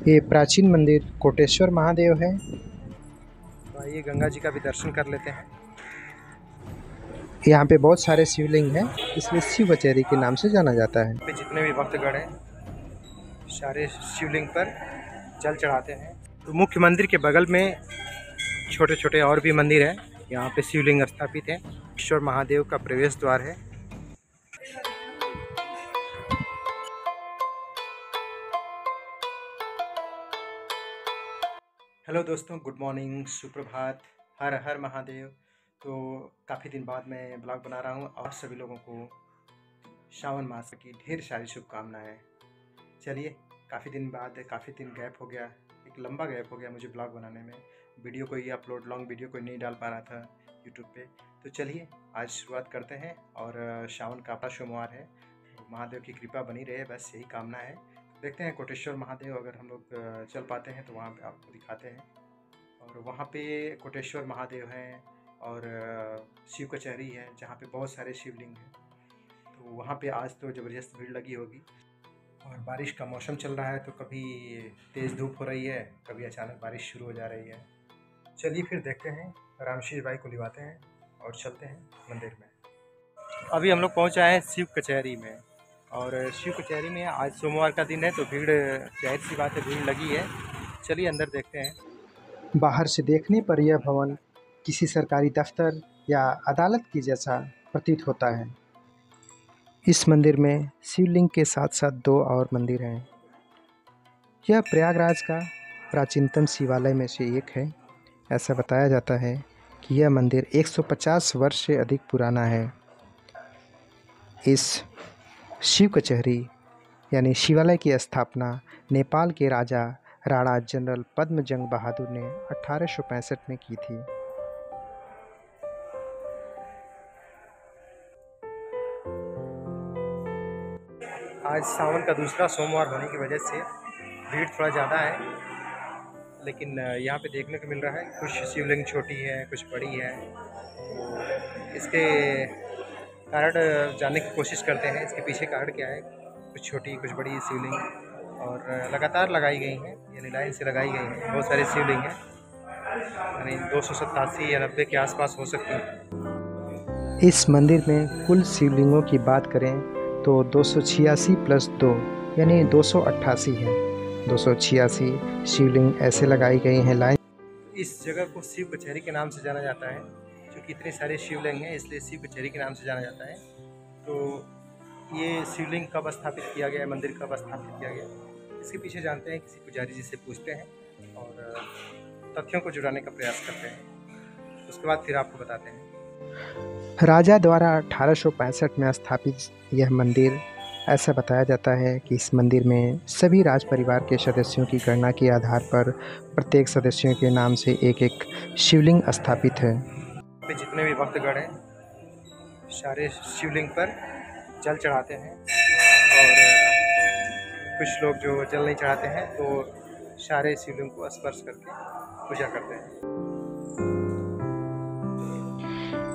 ये प्राचीन मंदिर कोटेश्वर महादेव है। तो आइए गंगा जी का भी दर्शन कर लेते हैं। यहाँ पे बहुत सारे शिवलिंग हैं, इसलिए शिव कचहरी के नाम से जाना जाता है। पे जितने भी भक्तगण हैं सारे शिवलिंग पर जल चढ़ाते हैं। तो मुख्य मंदिर के बगल में छोटे छोटे और भी मंदिर हैं। यहाँ पे शिवलिंग स्थापित है। ईश्वर महादेव का प्रवेश द्वार है। हेलो दोस्तों, गुड मॉर्निंग, सुप्रभात, हर हर महादेव। तो काफ़ी दिन बाद मैं ब्लॉग बना रहा हूँ और सभी लोगों को श्रावण मास की ढेर सारी शुभकामनाएं। चलिए, काफ़ी दिन बाद काफ़ी दिन गैप हो गया, एक लंबा गैप हो गया मुझे ब्लॉग बनाने में। वीडियो कोई अपलोड, लॉन्ग वीडियो कोई नहीं डाल पा रहा था यूट्यूब पे। तो चलिए आज शुरुआत करते हैं। और श्रावण का पहला सोमवार है, तो महादेव की कृपा बनी रहे, बस यही कामना है। देखते हैं कोटेश्वर महादेव, अगर हम लोग चल पाते हैं तो वहाँ पे आपको दिखाते हैं। और वहाँ पे कोटेश्वर महादेव हैं और शिव कचहरी है जहाँ पे बहुत सारे शिवलिंग हैं। तो वहाँ पे आज तो ज़बरदस्त भीड़ लगी होगी। और बारिश का मौसम चल रहा है, तो कभी तेज़ धूप हो रही है, कभी अचानक बारिश शुरू हो जा रही है। चलिए फिर देखते हैं, रामशीष भाई को लिवाते हैं और चलते हैं मंदिर में। अभी हम लोग पहुँच आए हैं शिव कचहरी में। और शिव कचहरी में आज सोमवार का दिन है, तो भीड़ जाहिर सी बात है, भीड़ लगी है। चलिए अंदर देखते हैं। बाहर से देखने पर यह भवन किसी सरकारी दफ्तर या अदालत की जैसा प्रतीत होता है। इस मंदिर में शिवलिंग के साथ साथ दो और मंदिर हैं। यह प्रयागराज का प्राचीनतम शिवालय में से एक है। ऐसा बताया जाता है कि यह मंदिर 150 वर्ष से अधिक पुराना है। इस शिव कचहरी यानी शिवालय की स्थापना नेपाल के राजा राणा जनरल पद्मजंग बहादुर ने 1865 में की थी। आज सावन का दूसरा सोमवार होने की वजह से भीड़ थोड़ा ज़्यादा है, लेकिन यहाँ पे देखने को मिल रहा है कुछ शिवलिंग छोटी है, कुछ बड़ी है। तो इसके कारण जानने की कोशिश करते हैं, इसके पीछे कारण क्या है। कुछ छोटी कुछ बड़ी शिवलिंग और लगातार लगाई गई हैं, यानी लाइन से लगाई गई हैं। बहुत सारे शिवलिंग हैं, यानी 287 या 90 के आसपास हो सकती हैं। इस मंदिर में कुल शिवलिंगों की बात करें तो 286 प्लस 2 यानी 288 है। 286 शिवलिंग ऐसे लगाई गई हैं लाइन। इस जगह को शिव कचहरी के नाम से जाना जाता है, क्योंकि इतने सारे शिवलिंग हैं, इसलिए शिव कचहरी के नाम से जाना जाता है। तो ये शिवलिंग कब स्थापित किया गया, मंदिर कब स्थापित किया गया, इसके पीछे जानते हैं, किसी पुजारी जी से पूछते हैं और तथ्यों को जुड़ाने का प्रयास करते हैं। उसके बाद फिर आपको बताते हैं। राजा द्वारा 1865 में स्थापित यह मंदिर, ऐसा बताया जाता है कि इस मंदिर में सभी राज परिवार के सदस्यों की गणना के आधार पर प्रत्येक सदस्यों के नाम से एक एक शिवलिंग स्थापित है। जितने भी भक्तगण हैं सारे शिवलिंग पर जल चढ़ाते हैं। और कुछ लोग जो जल नहीं चढ़ाते हैं तो सारे शिवलिंग को स्पर्श करके पूजा करते हैं।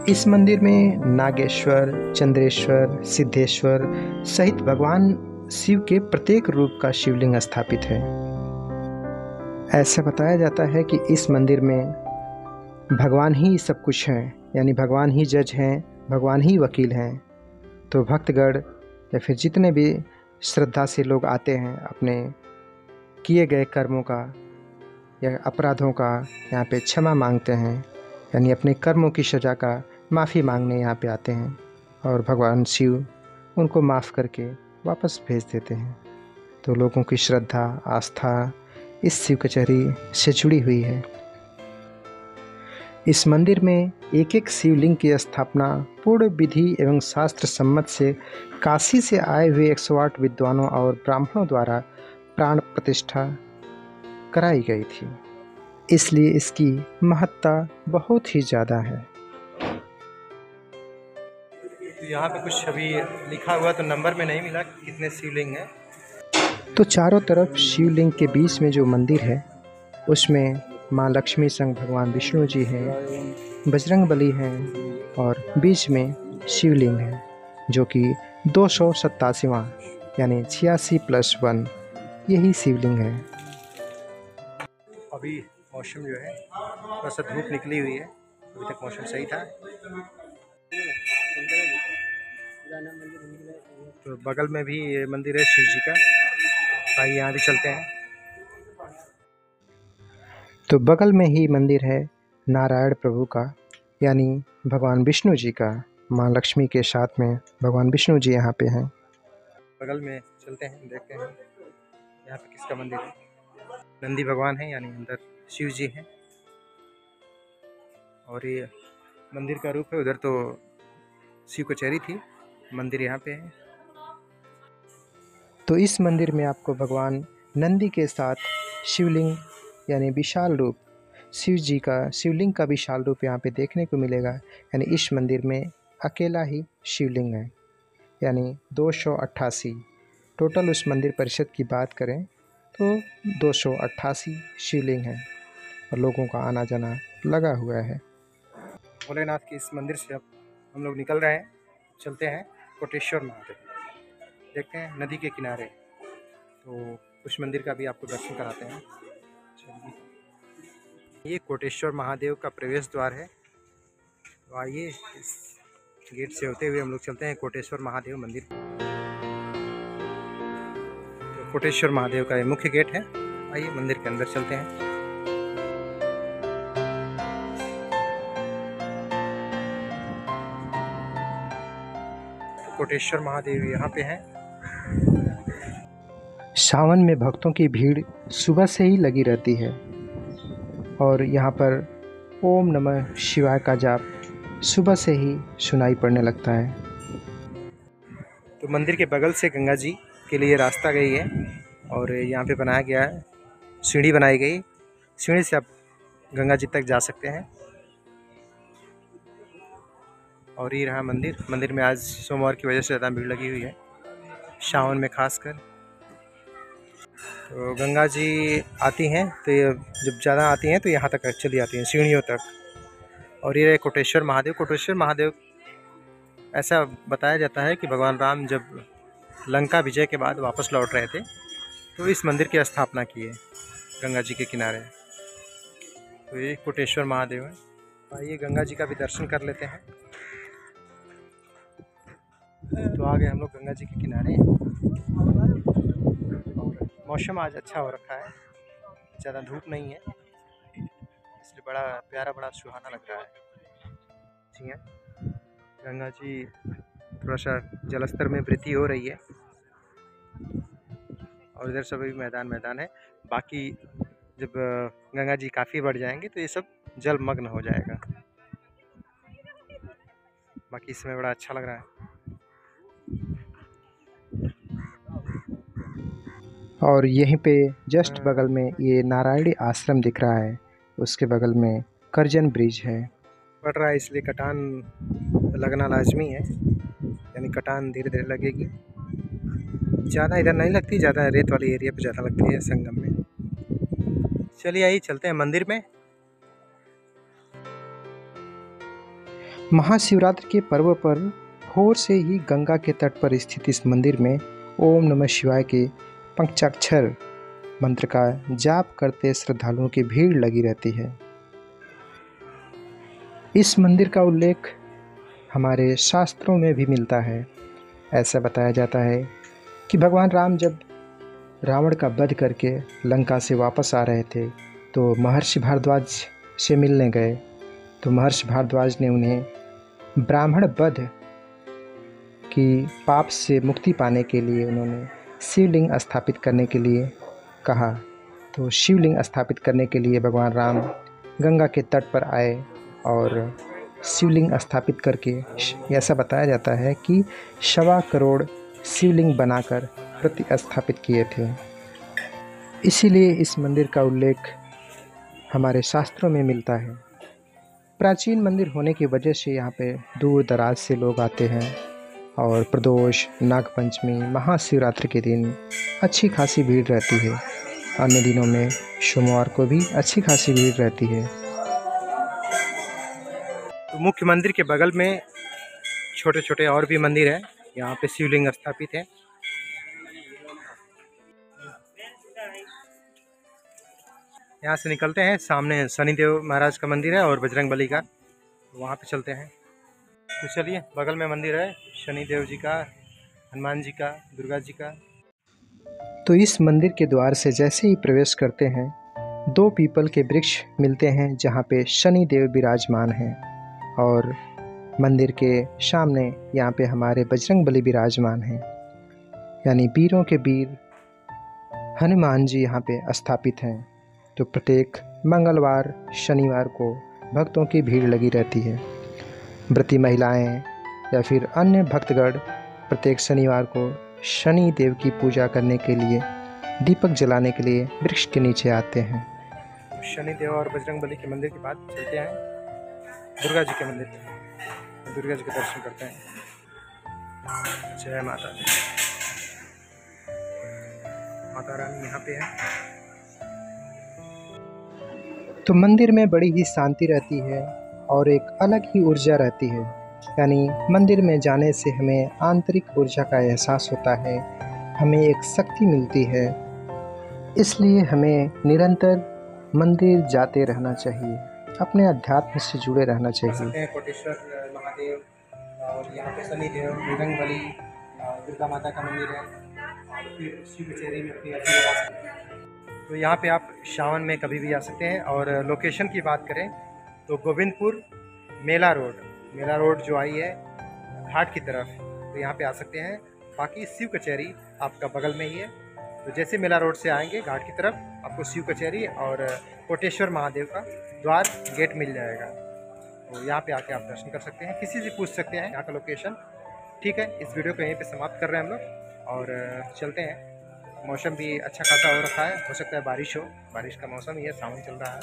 इस मंदिर में नागेश्वर, चंद्रेश्वर, सिद्धेश्वर सहित भगवान शिव के प्रत्येक रूप का शिवलिंग स्थापित है। ऐसा बताया जाता है कि इस मंदिर में भगवान ही सब कुछ है, यानी भगवान ही जज हैं, भगवान ही वकील हैं। तो भक्तगण या फिर जितने भी श्रद्धा से लोग आते हैं, अपने किए गए कर्मों का या अपराधों का यहाँ पे क्षमा मांगते हैं, यानी अपने कर्मों की सज़ा का माफ़ी मांगने यहाँ पे आते हैं और भगवान शिव उनको माफ़ करके वापस भेज देते हैं। तो लोगों की श्रद्धा, आस्था इस शिव कचहरी से जुड़ी हुई है। इस मंदिर में एक एक शिवलिंग की स्थापना पूर्ण विधि एवं शास्त्र सम्मत से काशी से आए हुए 108 विद्वानों और ब्राह्मणों द्वारा प्राण प्रतिष्ठा कराई गई थी, इसलिए इसकी महत्ता बहुत ही ज़्यादा है। तो यहाँ पे कुछ अभी लिखा हुआ तो नंबर में नहीं मिला कितने शिवलिंग हैं। तो चारों तरफ शिवलिंग के बीच में जो मंदिर है उसमें माँ लक्ष्मी संग भगवान विष्णु जी हैं, बजरंग बली हैं और बीच में शिवलिंग है जो कि 287वां यानी 86 + 1 यही शिवलिंग है। अभी मौसम जो है थोड़ा सा धूप निकली हुई है, अभी तक मौसम सही था। तो बगल में भी ये मंदिर है शिव जी का, आइए यहाँ भी चलते हैं। तो बगल में ही मंदिर है नारायण प्रभु का, यानी भगवान विष्णु जी का। माँ लक्ष्मी के साथ में भगवान विष्णु जी यहाँ पे हैं। बगल में चलते हैं, देखते हैं यहाँ पे किसका मंदिर है। नंदी भगवान है, यानी अंदर शिव जी हैं, और ये मंदिर का रूप है। उधर तो शिव कचहरी थी, मंदिर यहाँ पे है। तो इस मंदिर में आपको भगवान नंदी के साथ शिवलिंग यानी विशाल रूप शिवलिंग का विशाल रूप यहाँ पे देखने को मिलेगा। यानी इस मंदिर में अकेला ही शिवलिंग है, यानी 288। टोटल उस मंदिर परिषद की बात करें तो 288 शिवलिंग है, और लोगों का आना जाना लगा हुआ है। भोलेनाथ के इस मंदिर से अब हम लोग निकल रहे हैं, चलते हैं कोटेश्वर महादेव, देखते हैं नदी के किनारे। तो उस मंदिर का भी आपको दर्शन कराते हैं। ये कोटेश्वर महादेव का प्रवेश द्वार है। तो आइए इस गेट से होते हुए हम लोग चलते हैं कोटेश्वर महादेव मंदिर। तो कोटेश्वर महादेव का ये मुख्य गेट है, आइए मंदिर के अंदर चलते हैं। कोटेश्वर महादेव यहाँ पे हैं। सावन में भक्तों की भीड़ सुबह से ही लगी रहती है, और यहाँ पर ओम नमः शिवाय का जाप सुबह से ही सुनाई पड़ने लगता है। तो मंदिर के बगल से गंगा जी के लिए रास्ता गई है, और यहाँ पे बनाया गया है, सीढ़ी बनाई गई, सीढ़ी से आप गंगा जी तक जा सकते हैं। और ये रहा मंदिर। मंदिर में आज सोमवार की वजह से ज़्यादा भीड़ लगी हुई है, सावन में खासकर। तो गंगा जी आती हैं, तो ये जब ज़्यादा आती हैं तो यहाँ तक चली आती हैं, सीढ़ियों तक। और ये रहे कोटेश्वर महादेव। कोटेश्वर महादेव ऐसा बताया जाता है कि भगवान राम जब लंका विजय के बाद वापस लौट रहे थे तो इस मंदिर की स्थापना की है गंगा जी के किनारे। तो ये कोटेश्वर महादेव है। आइए गंगा जी का भी दर्शन कर लेते हैं। तो आ गए हम लोग गंगा जी के किनारे, और मौसम आज अच्छा हो रखा है, ज़्यादा धूप नहीं है, इसलिए बड़ा प्यारा, बड़ा सुहाना लग रहा है। जी हाँ, गंगा जी थोड़ा सा जलस्तर में वृद्धि हो रही है, और इधर सब भी मैदान है। बाकी जब गंगा जी काफ़ी बढ़ जाएंगे तो ये सब जलमग्न हो जाएगा। बाकी इसमें बड़ा अच्छा लग रहा है। और यहीं पे जस्ट बगल में ये नारायणी आश्रम दिख रहा है, उसके बगल में करजन ब्रिज है। पड़ रहा है इसलिए कटान लगना लाजमी है, यानी कटान धीरे धीरे लगेगी। ज़्यादा इधर नहीं लगती, ज़्यादा रेत वाली एरिया पे ज़्यादा लगती है संगम में। चलिए आइए चलते हैं मंदिर में। महाशिवरात्रि के पर्व पर भोर से ही गंगा के तट पर स्थित इस मंदिर में ओम नमः शिवाय के पंचाक्षर मंत्र का जाप करते श्रद्धालुओं की भीड़ लगी रहती है। इस मंदिर का उल्लेख हमारे शास्त्रों में भी मिलता है। ऐसा बताया जाता है कि भगवान राम जब रावण का वध करके लंका से वापस आ रहे थे तो महर्षि भारद्वाज से मिलने गए। तो महर्षि भारद्वाज ने उन्हें ब्राह्मण वध की पाप से मुक्ति पाने के लिए उन्होंने शिवलिंग स्थापित करने के लिए कहा। तो शिवलिंग स्थापित करने के लिए भगवान राम गंगा के तट पर आए और शिवलिंग स्थापित करके ऐसा बताया जाता है कि 1.25 करोड़ शिवलिंग बनाकर प्रतिस्थापित किए थे। इसीलिए इस मंदिर का उल्लेख हमारे शास्त्रों में मिलता है। प्राचीन मंदिर होने की वजह से यहाँ पे दूर दराज से लोग आते हैं, और प्रदोष, नागपंचमी, महाशिवरात्रि के दिन अच्छी खासी भीड़ रहती है। अन्य दिनों में सोमवार को भी अच्छी खासी भीड़ रहती है। तो मुख्य मंदिर के बगल में छोटे छोटे और भी मंदिर हैं, यहाँ पे शिवलिंग स्थापित है। यहाँ से निकलते हैं, सामने शनिदेव महाराज का मंदिर है और बजरंगबली का, वहाँ पे चलते हैं। तो चलिए, बगल में मंदिर है शनिदेव जी का, हनुमान जी का, दुर्गा जी का। तो इस मंदिर के द्वार से जैसे ही प्रवेश करते हैं, 2 पीपल के वृक्ष मिलते हैं जहाँ पे शनिदेव विराजमान हैं, और मंदिर के सामने यहाँ पे हमारे बजरंगबली विराजमान हैं, यानी वीरों के वीर हनुमान जी यहाँ पे स्थापित हैं। तो प्रत्येक मंगलवार शनिवार को भक्तों की भीड़ लगी रहती है। व्रती महिलाएं या फिर अन्य भक्तगण प्रत्येक शनिवार को शनि देव की पूजा करने के लिए, दीपक जलाने के लिए वृक्ष के नीचे आते हैं। शनि देव और बजरंगबली के मंदिर के बाद चलते हैं दुर्गा जी के मंदिर पे, दुर्गा जी के दर्शन करते हैं। जय माता दी। माता रानी यहाँ पे है। तो मंदिर में बड़ी ही शांति रहती है और एक अलग ही ऊर्जा रहती है, यानी मंदिर में जाने से हमें आंतरिक ऊर्जा का एहसास होता है, हमें एक शक्ति मिलती है। इसलिए हमें निरंतर मंदिर जाते रहना चाहिए, अपने अध्यात्म से जुड़े रहना चाहिए। कोटेश्वर महादेव और यहाँ पे शनिदेव, बजरंगबली, दुर्गा माता का मंदिर है, और फिर शिव कचेरी में अपनी अर्जी लगा सकते हैं। तो यहाँ पे आप सावन में कभी भी आ सकते हैं। और लोकेशन की बात करें तो गोविंदपुर मेला रोड जो आई है घाट की तरफ, तो यहाँ पे आ सकते हैं। बाकी शिव कचेरी आपका बगल में ही है, तो जैसे मेला रोड से आएंगे घाट की तरफ, आपको शिव कचेरी और कोटेश्वर महादेव का द्वार गेट मिल जाएगा। तो यहाँ पे आके आप दर्शन कर सकते हैं, किसी से पूछ सकते हैं यहाँ का लोकेशन। ठीक है, इस वीडियो को यहीं पे समाप्त कर रहे हैं हम लोग और चलते हैं। मौसम भी अच्छा खासा हो रखा है, हो सकता है बारिश हो, बारिश का मौसम ही है, सावन चल रहा है।